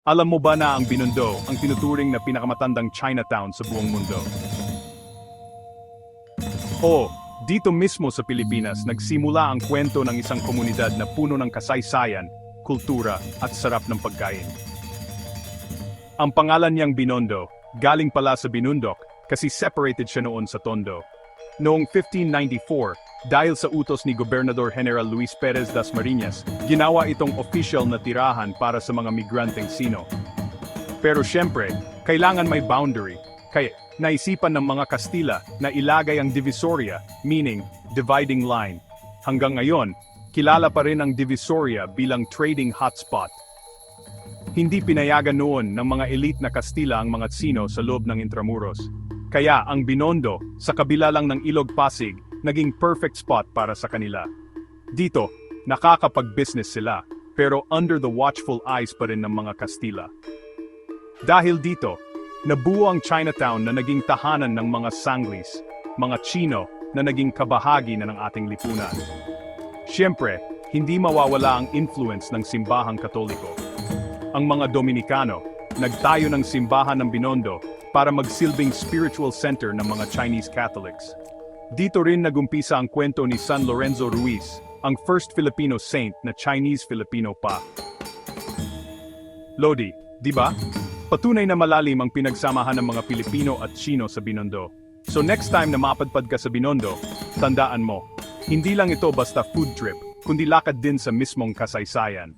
Alam mo ba na ang Binondo ang tinuturing na pinakamatandang Chinatown sa buong mundo? O, dito mismo sa Pilipinas nagsimula ang kwento ng isang komunidad na puno ng kasaysayan, kultura at sarap ng pagkain. Ang pangalan niyang Binondo, galing pala sa Binundok kasi separated siya noon sa Tondo. Noong 1594, dahil sa utos ni Gobernador General Luis Perez Dasmariñas, ginawa itong official na tirahan para sa mga migranteng Sino. Pero syempre, kailangan may boundary, kaya naisipan ng mga Kastila na ilagay ang Divisoria, meaning dividing line. Hanggang ngayon, kilala pa rin ang Divisoria bilang trading hotspot. Hindi pinayagan noon ng mga elite na Kastila ang mga Sino sa loob ng Intramuros. Kaya ang Binondo, sa kabila lang ng Ilog Pasig, naging perfect spot para sa kanila. Dito, nakakapag-business sila, pero under the watchful eyes pa rin ng mga Kastila. Dahil dito, nabuo ang Chinatown na naging tahanan ng mga Sanglis, mga Chino na naging kabahagi na ng ating lipunan. Siyempre, hindi mawawala ang influence ng simbahang Katoliko. Ang mga Dominikano, nagtayo ng simbahan ng Binondo para magsilbing spiritual center ng mga Chinese Catholics. Dito rin nagumpisa ang kwento ni San Lorenzo Ruiz, ang first Filipino saint na Chinese-Filipino pa. Lodi, di ba? Patunay na malalim ang pinagsamahan ng mga Pilipino at Chino sa Binondo. So next time na mapadpad ka sa Binondo, tandaan mo, hindi lang ito basta food trip, kundi lakad din sa mismong kasaysayan.